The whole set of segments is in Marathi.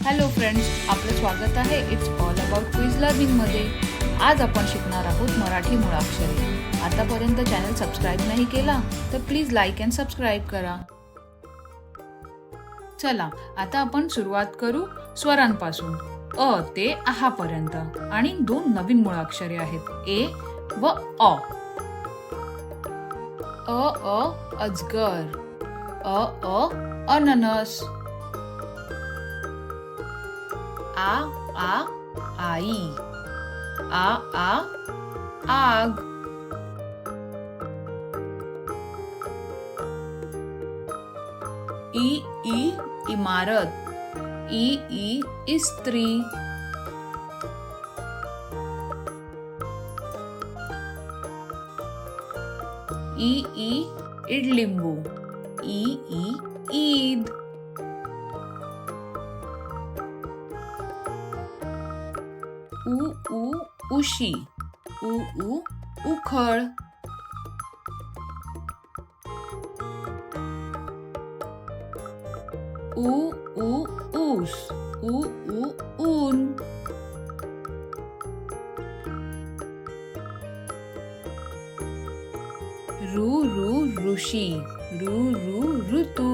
हॅलो फ्रेंड्स, आपलं स्वागत आहे इट्स ऑल अबाउट क्विज लर्निंगमध्ये. आज आपण शिकणार आहोत मराठी मुळाक्षरे. आतापर्यंत चॅनल सबस्क्राईब नाही केला तर प्लीज लाईक अँड सबस्क्राईब करा. चला आता आपण सुरुवात करू स्वरांपासून. अ ते आहापर्यंत आणि 2 नवीन मुळाक्षरे आहेत, ए व अ. अजगर, अननस. आई, आग. इमारत, इस्त्री. इडलिंबू, ईद. उशी, उखळ. ऊस, ऊन. ऋषी, ऋतू.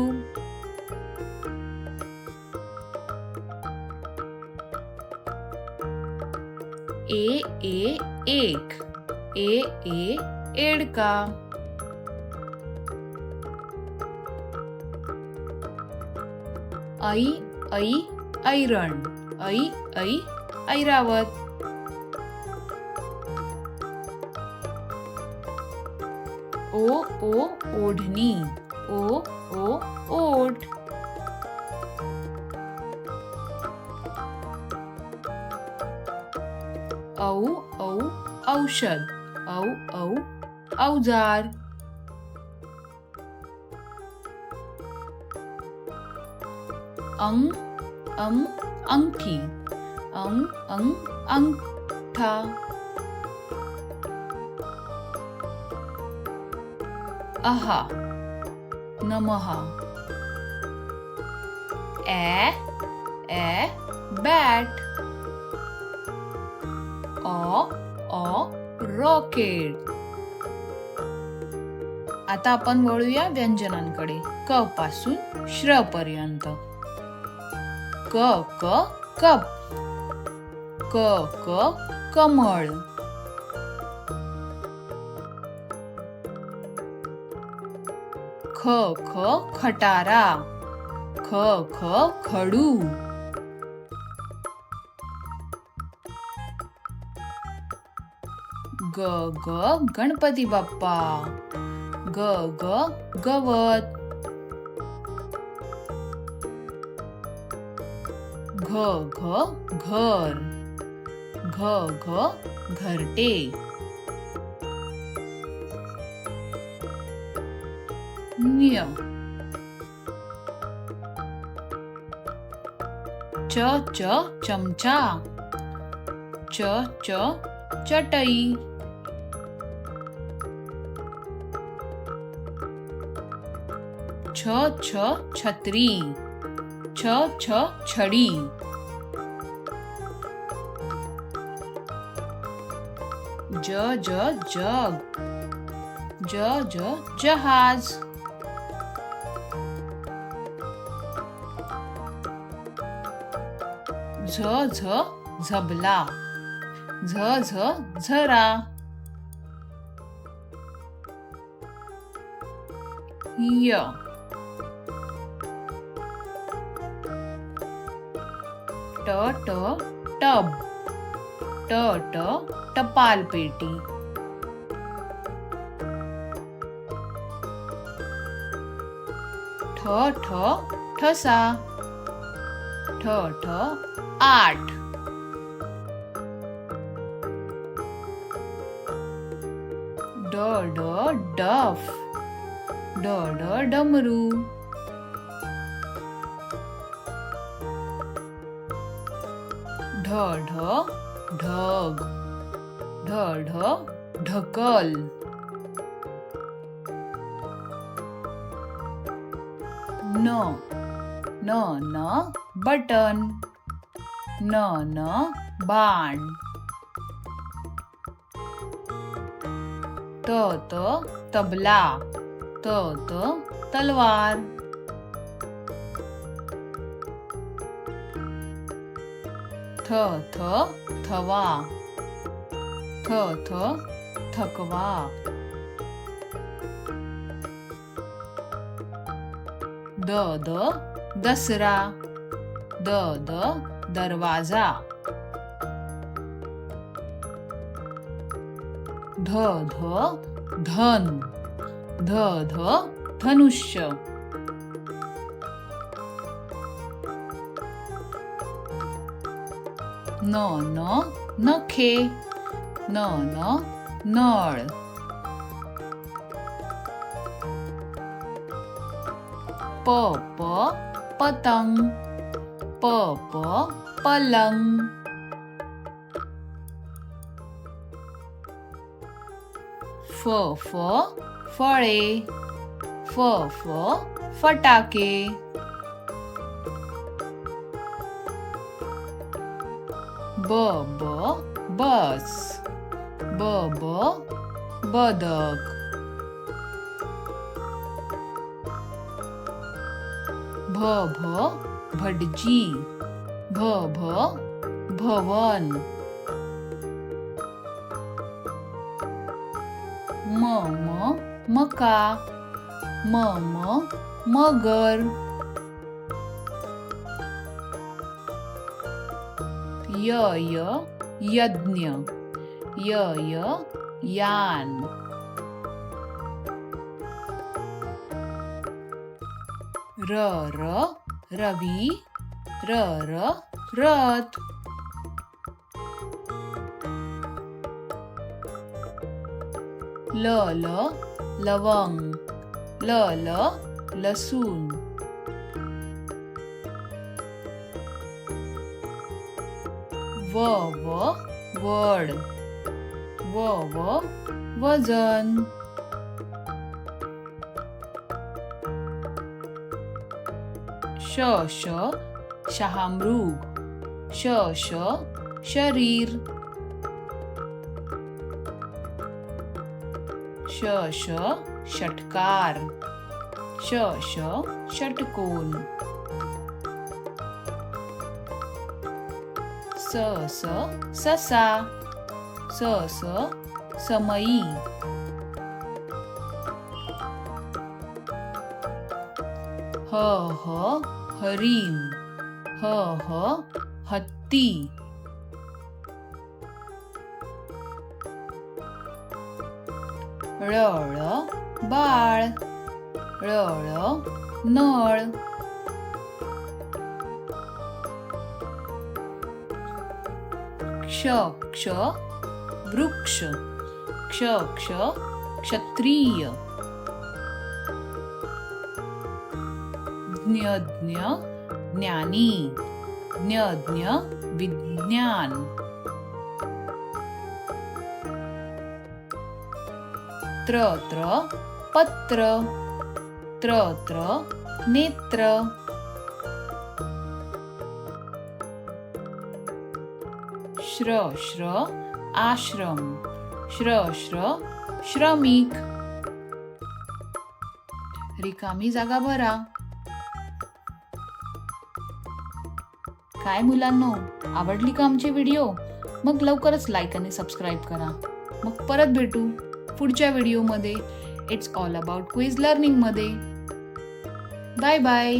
एक, एडका. ऐरण, ऐरावत. ओढणी, ओठ. औषध, औजार. अंगठी, अंगठा. अहा, नमः. बॅट. रॉकेट. आता आपण वळूया व्यंजनांकडे. क पासून श्र पर्यंत. कप, कमळ. खटारा, खडू. गणपती बाप्पा. गवत. घर, घरटे. न्य. चमचा. चटई. छत्री. छडी. जग. जहाज. झबला. झरा. य. टब. टपाल पेटी. ठसा. आठ. डफ. डमरू. ढग. ढकल. न बटन. न बाण. त तबला. त तलवार. थ थवा. थ थकवा. द दसरा. द दरवाजा. ध धन. ध धनुष्य. न नखे. न नळ. प पतंग. प पलंग. फ फळे. फ फटाके. ब बस. ब बदक. भ भटजी. भ भवन. म मका. म मगर. य यज्ञ. य यान. र रवी. र रथ. ल लवंग. ल लसूण. व वड. व वजन. श शहामृग. श शरीर. श षटकार. श षटकोन. स ससा. स समई. ह हरिण. ह हत्ती. ळ बाळ. ळ नळ. क्ष वृक्ष. क्ष क्षत्रिय. ज्ञ ज्ञानी. ज्ञ विज्ञान. त्र पत्र. त्र नेत्र. श्र आश्रम. श्र श्रमिक. रिकामी जागा भरा. काय मुलांनो, आवडली का आमची व्हिडिओ? मग लवकरच लाईक आणि सबस्क्राईब करा. मग परत भेटू पुढच्या व्हिडिओमध्ये. It's all about quiz learning मध्ये. Bye bye.